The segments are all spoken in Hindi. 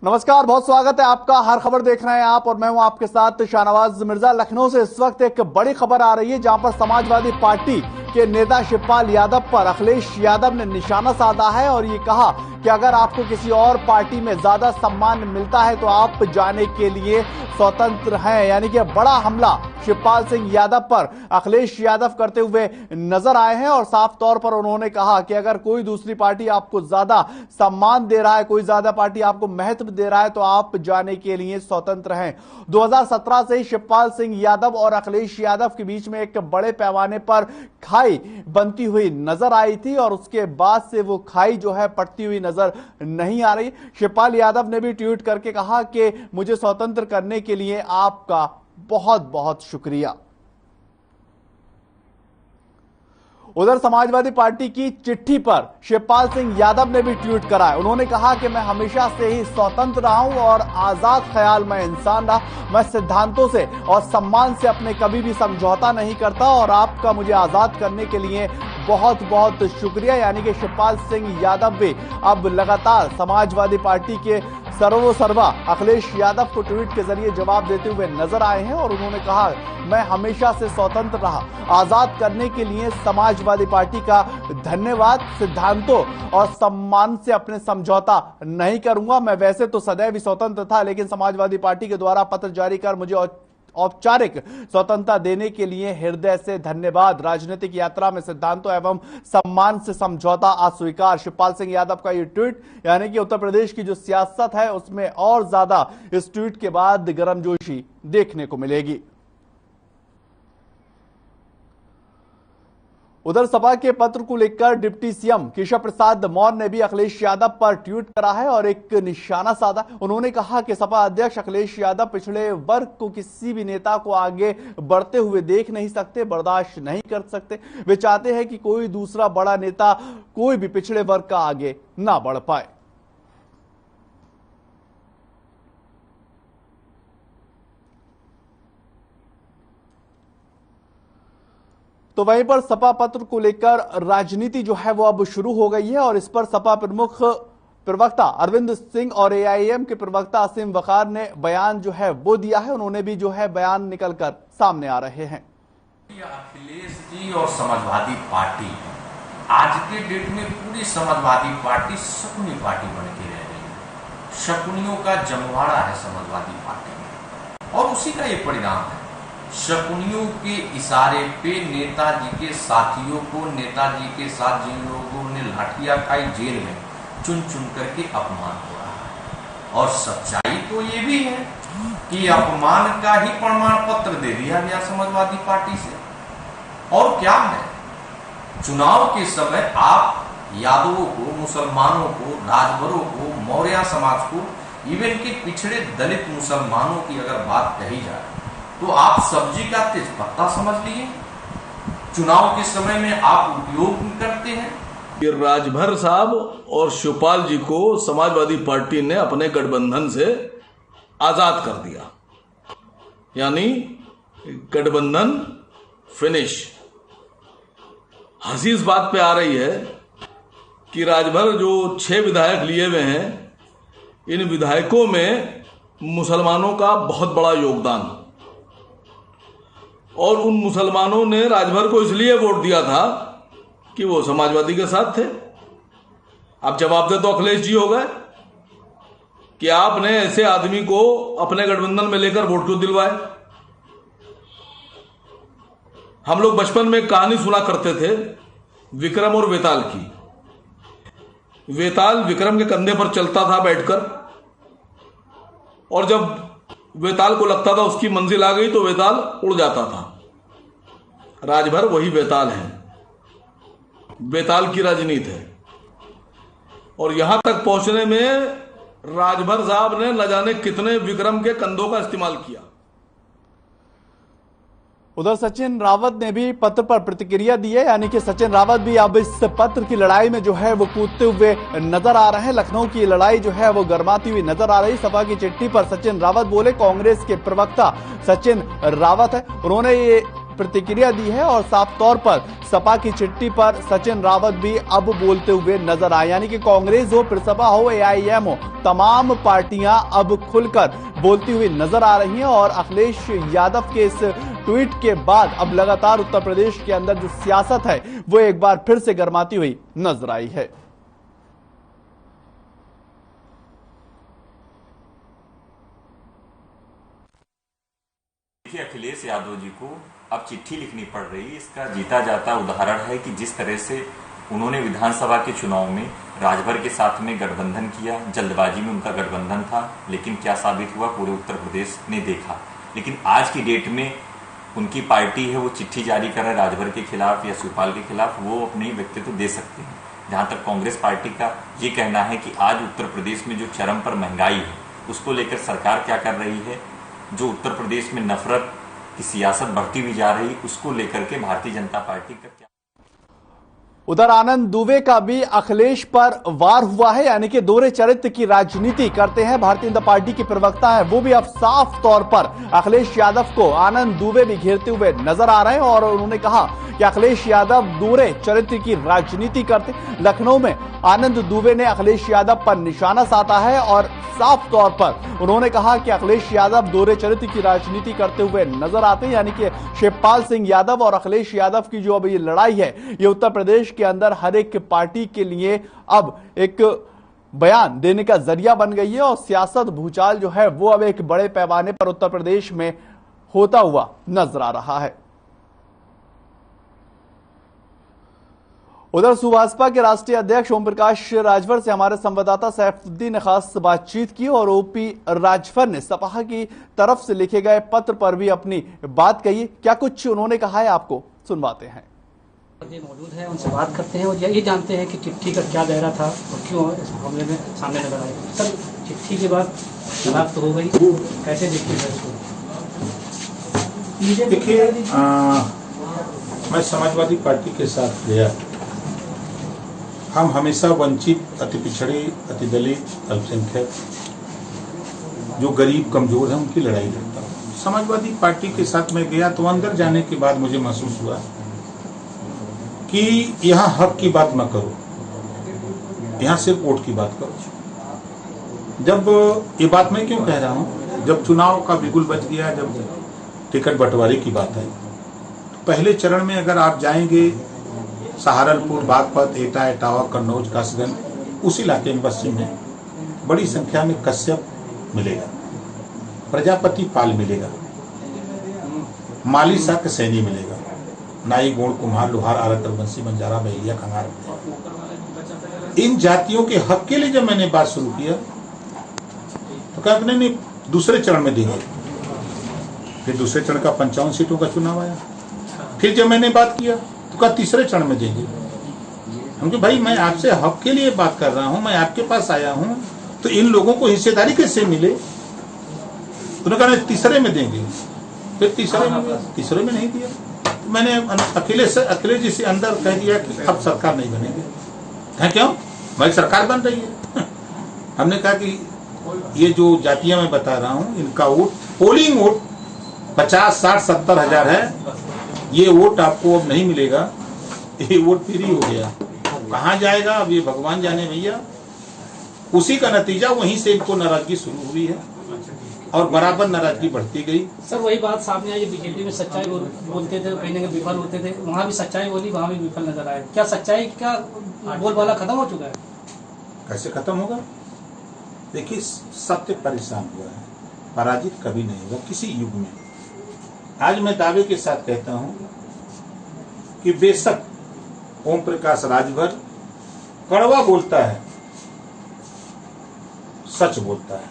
नमस्कार, बहुत स्वागत है आपका। हर खबर देख रहे हैं आप और मैं हूं आपके साथ शाहनवाज मिर्जा। लखनऊ से इस वक्त एक बड़ी खबर आ रही है जहां पर समाजवादी पार्टी के नेता शिवपाल यादव पर अखिलेश यादव ने निशाना साधा है और ये कहा कि अगर आपको किसी और पार्टी में ज्यादा सम्मान मिलता है तो आप जाने के लिए स्वतंत्र हैं। यानी कि बड़ा हमला शिवपाल सिंह यादव पर अखिलेश यादव करते हुए नजर आए हैं और साफ तौर पर उन्होंने कहा कि अगर कोई दूसरी पार्टी आपको ज्यादा सम्मान दे रहा है, कोई ज्यादा पार्टी आपको महत्व दे रहा है तो आप जाने के लिए स्वतंत्र हैं। 2017 से शिवपाल सिंह यादव और अखिलेश यादव के बीच में एक बड़े पैमाने पर खाई बनती हुई नजर आई थी और उसके बाद से वो खाई जो है पटती हुई नजर नहीं आ रही। शिवपाल यादव ने भी ट्वीट करके कहा कि मुझे स्वतंत्र करने के लिए आपका बहुत बहुत शुक्रिया। उधर समाजवादी पार्टी की चिट्ठी पर शिवपाल सिंह यादव ने भी ट्वीट करा है। उन्होंने कहा कि मैं हमेशा से ही स्वतंत्र रहा हूं और आजाद ख्याल में इंसान रहा। मैं सिद्धांतों से और सम्मान से अपने कभी भी समझौता नहीं करता और आपका मुझे आजाद करने के लिए बहुत बहुत शुक्रिया। यानी कि शिवपाल सिंह यादव भी अब लगातार समाजवादी पार्टी के सर्वोसर्वा अखिलेश यादव को ट्वीट के जरिए जवाब देते हुए नजर आए हैं और उन्होंने कहा मैं हमेशा से स्वतंत्र रहा, आजाद करने के लिए समाजवादी पार्टी का धन्यवाद। सिद्धांतों और सम्मान से अपने समझौता नहीं करूंगा। मैं वैसे तो सदैव ही स्वतंत्र था, लेकिन समाजवादी पार्टी के द्वारा पत्र जारी कर मुझे औपचारिक स्वतंत्रता देने के लिए हृदय से धन्यवाद। राजनीतिक यात्रा में सिद्धांतों एवं सम्मान से समझौता अस्वीकार। शिवपाल सिंह यादव का ये ट्वीट यानी कि उत्तर प्रदेश की जो सियासत है उसमें और ज्यादा इस ट्वीट के बाद गर्मजोशी देखने को मिलेगी। उधर सपा के पत्र को लेकर डिप्टी सीएम केशव प्रसाद मौर्य ने भी अखिलेश यादव पर ट्वीट करा है और एक निशाना साधा। उन्होंने कहा कि सपा अध्यक्ष अखिलेश यादव पिछड़े वर्ग को किसी भी नेता को आगे बढ़ते हुए देख नहीं सकते, बर्दाश्त नहीं कर सकते। वे चाहते हैं कि कोई दूसरा बड़ा नेता कोई भी पिछड़े वर्ग का आगे ना बढ़ पाए। तो वहीं पर सपा पत्र को लेकर राजनीति जो है वो अब शुरू हो गई है और इस पर सपा प्रमुख प्रवक्ता अरविंद सिंह और एआईएम के प्रवक्ता असीम वकार ने बयान जो है वो दिया है। उन्होंने भी जो है बयान निकलकर सामने आ रहे हैं। अखिलेश जी और समाजवादी पार्टी आज के डेट में पूरी समाजवादी पार्टी शकुनी पार्टी बन के रह रही है। शकुनियों का जमवाड़ा है समाजवादी पार्टी में और उसी का ये परिणाम है। शकुनियों के इशारे पे नेताजी के साथियों को, नेताजी के साथ जिन लोगों ने लाठियां खाई, जेल में चुन चुन करके अपमान हो रहा है। और सच्चाई तो ये भी है कि अपमान का ही प्रमाण पत्र दे दिया गया समाजवादी पार्टी से। और क्या है, चुनाव के समय आप यादवों को, मुसलमानों को, राजभरों को, मौर्य समाज को, इवन के पिछड़े दलित मुसलमानों की अगर बात कही जाए तो आप सब्जी का तेजपत्ता समझ लिए। चुनाव के समय में आप उपयोग करते हैं। ये राजभर साहब और शिवपाल जी को समाजवादी पार्टी ने अपने गठबंधन से आजाद कर दिया, यानी गठबंधन फिनिश। हंसी इस बात पे आ रही है कि राजभर जो 6 विधायक लिए हुए हैं, इन विधायकों में मुसलमानों का बहुत बड़ा योगदान, और उन मुसलमानों ने राजभर को इसलिए वोट दिया था कि वो समाजवादी के साथ थे। अब जवाब दे तो अखिलेश जी हो गए कि आपने ऐसे आदमी को अपने गठबंधन में लेकर वोट क्यों दिलवाए। हम लोग बचपन में एक कहानी सुना करते थे विक्रम और वेताल की। वेताल विक्रम के कंधे पर चलता था बैठकर, और जब वेताल को लगता था उसकी मंजिल आ गई तो वेताल उड़ जाता था। राजभर वही वेताल है, वेताल की राजनीति है। और यहां तक पहुंचने में राजभर साहब ने न जाने कितने विक्रम के कंधों का इस्तेमाल किया। उधर सचिन रावत ने भी पत्र पर प्रतिक्रिया दी है। यानी कि सचिन रावत भी अब इस पत्र की लड़ाई में जो है वो कूदते हुए नजर आ रहे हैं। लखनऊ की लड़ाई जो है वो गरमाती हुई नजर आ रही। सपा की चिट्ठी पर सचिन रावत बोले, कांग्रेस के प्रवक्ता सचिन रावत है। उन्होंने ये प्रतिक्रिया दी है और साफ तौर पर सपा की चिट्ठी पर सचिन रावत भी अब बोलते हुए नजर आए। यानी कि कांग्रेस हो, फिर सपा हो, एआईएम हो, तमाम पार्टियां अब खुलकर बोलती हुई नजर आ रही हैं और अखिलेश यादव के इस ट्वीट के बाद अब लगातार उत्तर प्रदेश के अंदर जो सियासत है वो एक बार फिर से गर्माती हुई नजर आई है। देखिए, अखिलेश यादव जी को अब चिट्ठी लिखनी पड़ रही है। इसका जीता जाता उदाहरण है कि जिस तरह से उन्होंने विधानसभा के चुनाव में राजभर के साथ में गठबंधन किया, जल्दबाजी में उनका गठबंधन था, लेकिन क्या साबित हुआ पूरे उत्तर प्रदेश ने देखा। लेकिन आज की डेट में उनकी पार्टी है वो चिट्ठी जारी कर रहा है राजभर के खिलाफ या शिवपाल के खिलाफ, वो अपने व्यक्तित्व दे सकते हैं। जहां तक कांग्रेस पार्टी का ये कहना है कि आज उत्तर प्रदेश में जो चरम पर महंगाई है उसको लेकर सरकार क्या कर रही है, जो उत्तर प्रदेश में नफरत की सियासत बढ़ती हुई जा रही उसको लेकर के भारतीय जनता पार्टी का क्या। उधर आनंद दुबे का भी अखिलेश पर वार हुआ है। यानी कि दोहरे चरित्र की राजनीति करते हैं भारतीय जनता पार्टी के प्रवक्ता है, वो भी अब साफ तौर पर अखिलेश यादव को आनंद दुबे भी घेरते हुए नजर आ रहे हैं और उन्होंने कहा कि अखिलेश यादव दोहरे चरित्र की राजनीति करते। लखनऊ में आनंद दुबे ने अखिलेश यादव पर निशाना साधा है और साफ तौर पर उन्होंने कहा कि अखिलेश यादव दोहरे चरित्र की राजनीति करते हुए नजर आते हैं। यानी कि शिवपाल सिंह यादव और अखिलेश यादव की जो अब ये लड़ाई है ये उत्तर प्रदेश के अंदर हर एक पार्टी के लिए अब एक बयान देने का जरिया बन गई है और सियासत भूचाल जो है वो अब एक बड़े पैमाने पर उत्तर प्रदेश में होता हुआ नजर आ रहा है। उधर सुभाषपा के राष्ट्रीय अध्यक्ष ओम प्रकाश राजभर से हमारे संवाददाता सैफुद्दीन ने खास बातचीत की और ओपी राजभर ने सपा की तरफ से लिखे गए पत्र पर भी अपनी बात कही। क्या कुछ उन्होंने कहा है आपको सुनवाते हैं। मौजूद है, उनसे बात करते हैं और ये जानते हैं कि चिट्ठी का क्या दायरा था और क्यों इस मामले में सामने नजर आए। सर, चिट्ठी के बाद तलाक तो हो गई, कैसे देखते हैं इसको? देखिए, मैं समाजवादी पार्टी के साथ गया। हम हमेशा वंचित, अति पिछड़े, अति दलित, अल्पसंख्यक, जो गरीब कमजोर है उनकी लड़ाई लड़ता हूँ। समाजवादी पार्टी के साथ मैं गया तो अंदर जाने के बाद मुझे महसूस हुआ कि यहाँ हक की बात न करो, यहाँ सिर्फ वोट की बात करो। जब ये बात मैं क्यों कह रहा हूँ, जब चुनाव का बिगुल बच गया, जब टिकट बंटवारे की बात आई, पहले चरण में अगर आप जाएंगे सहारनपुर, बागपत, एटा, इटावा, कन्नौज, कासगंज, उस इलाके में पश्चिम में बड़ी संख्या में कश्यप मिलेगा, प्रजापति पाल मिलेगा, माली शाक सैनी मिलेगा, नाई, गोड़, कुम्हार, लोहार, आरत, बंसी, बंजारा, बहेलिया, खंगार। इन जातियों के हक के लिए जब मैंने बात शुरू किया तो कहा नहीं, दूसरे चरण में देंगे। फिर दूसरे चरण का 55 सीटों का चुनाव आया। फिर जब मैंने बात किया तो कहा तीसरे चरण में देंगे। क्योंकि भाई मैं आपसे हक के लिए बात कर रहा हूं, मैं आपके पास आया हूं, तो इन लोगों को हिस्सेदारी कैसे मिले? उन्होंने कहा तीसरे में देंगे। फिर तीसरे में नहीं दिया। तो मैंने अखिलेश जी से अंदर कह दिया कि अब सरकार नहीं बनेगी। है क्यों? भाई सरकार बन रही है। हमने कहा कि ये जो जातियां मैं बता रहा हूं, इनका वोट, पोलिंग वोट 50, 60, 70 हजार है। ये वोट आपको अब नहीं मिलेगा, ये वोट फ्री हो गया। कहाँ जाएगा अब ये भगवान जाने भैया। उसी का नतीजा, वहीं से इनको नाराजगी शुरू हुई है और बराबर नाराजगी बढ़ती गई। सर, वही बात सामने आई, बीजेपी में सच्चाई बोलते थे, कहीं ना कहीं विफल होते थे, वहाँ भी सच्चाई बोली, वहाँ भी विफल नजर आए। क्या सच्चाई का बोलबाला खत्म हो चुका है? कैसे खत्म होगा? देखिए, सत्य परेशान हुआ है, पराजित कभी नहीं होगा किसी युग में। आज मैं दावे के साथ कहता हूं कि बेशक ओम प्रकाश राजभर कड़वा बोलता है, सच बोलता है,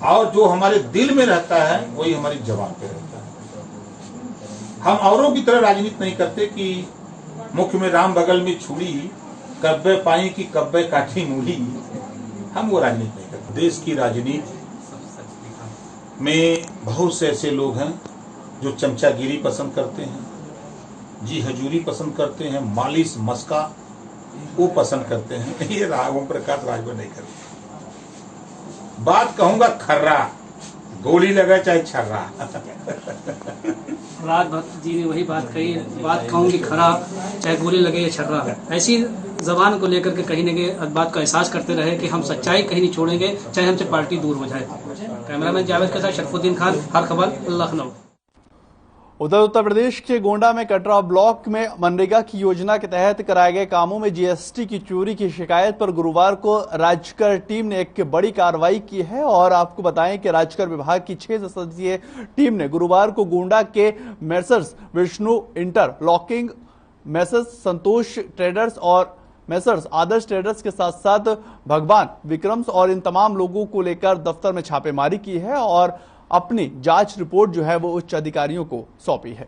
और जो हमारे दिल में रहता है वही हमारी जबान पे रहता है। हम औरों की तरह राजनीति नहीं करते कि मुख में राम बगल में छुरी, कब्बे पाई की कब्बे काठी मूली। हम वो राजनीति नहीं करते। देश की राजनीति में बहुत से ऐसे लोग हैं जो चमचागिरी पसंद करते हैं, जी हजूरी पसंद करते हैं, मालिश मस्का वो पसंद करते हैं। ये ओम प्रकाश राजभर नहीं करते। बात कहूंगा खर्रा, गोली लगा चाहे छर्रा। राजभर जी ने वही बात कही, बात कहूँगी खरा चाहे गोली लगे या छर्रा। ऐसी जबान को लेकर के कहीं न कहीं बात का एहसास करते रहे कि हम सच्चाई कहीं नहीं छोड़ेंगे, चाहे हमसे पार्टी दूर हो जाए। कैमरामैन जावेद के साथ शरफुद्दीन खान, हर खबर, लखनऊ। उधर उत्तर प्रदेश के गोंडा में कटरा ब्लॉक में मनरेगा की योजना के तहत कराए गए कामों में जीएसटी की चोरी की शिकायत पर गुरुवार को राजकर टीम ने एक बड़ी कार्रवाई की है। और आपको बताएं कि राजकर विभाग की 6 सदस्यीय टीम ने गुरुवार को गोंडा के मेसर्स विष्णु इंटरलॉकिंग, मेसर्स संतोष ट्रेडर्स और मेसर्स आदर्श ट्रेडर्स के साथ साथ भगवान विक्रम्स और इन तमाम लोगों को लेकर दफ्तर में छापेमारी की है और अपनी जांच रिपोर्ट जो है वो उच्च अधिकारियों को सौंपी है।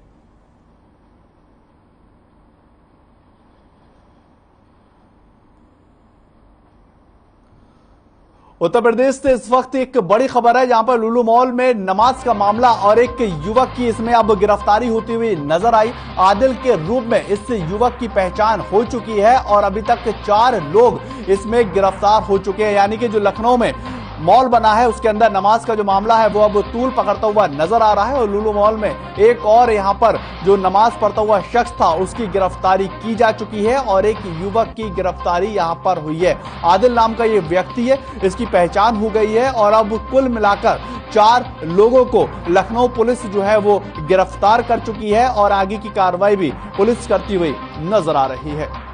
उत्तर प्रदेश से इस वक्त एक बड़ी खबर है, जहां पर लुलु मॉल में नमाज का मामला और एक युवक की इसमें अब गिरफ्तारी होती हुई नजर आई। आदिल के रूप में इस युवक की पहचान हो चुकी है और अभी तक 4 लोग इसमें गिरफ्तार हो चुके हैं। यानी कि जो लखनऊ में मॉल बना है उसके अंदर नमाज का जो मामला है वो अब तूल पकड़ता हुआ नजर आ रहा है। और लुलु मॉल में एक और यहां पर जो नमाज पढ़ता हुआ शख्स था उसकी गिरफ्तारी की जा चुकी है और एक युवक की गिरफ्तारी यहां पर हुई है। आदिल नाम का ये व्यक्ति है, इसकी पहचान हो गई है और अब कुल मिलाकर 4 लोगों को लखनऊ पुलिस जो है वो गिरफ्तार कर चुकी है और आगे की कार्रवाई भी पुलिस करती हुई नजर आ रही है।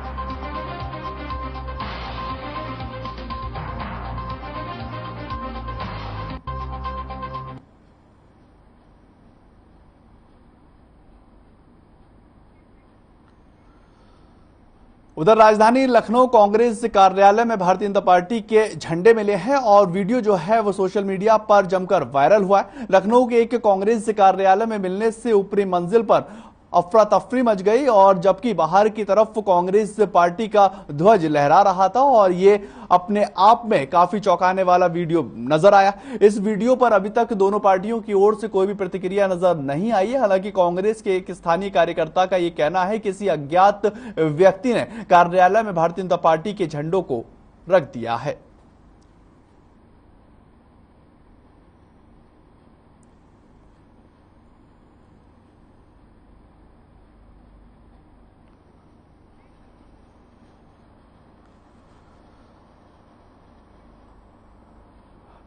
उधर राजधानी लखनऊ कांग्रेस कार्यालय में भारतीय जनता पार्टी के झंडे मिले हैं और वीडियो जो है वो सोशल मीडिया पर जमकर वायरल हुआ है। लखनऊ के एक कांग्रेस कार्यालय में मिलने से ऊपरी मंजिल पर अफरा तफरी मच गई और जबकि बाहर की तरफ कांग्रेस पार्टी का ध्वज लहरा रहा था और ये अपने आप में काफी चौंकाने वाला वीडियो नजर आया। इस वीडियो पर अभी तक दोनों पार्टियों की ओर से कोई भी प्रतिक्रिया नजर नहीं आई है। हालांकि कांग्रेस के एक स्थानीय कार्यकर्ता का यह कहना है कि किसी अज्ञात व्यक्ति ने कार्यालय में भारतीय जनता पार्टी के झंडों को रख दिया है।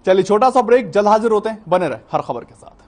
चलिए छोटा सा ब्रेक, जल्द हाजिर होते हैं, बने रहे हर खबर के साथ।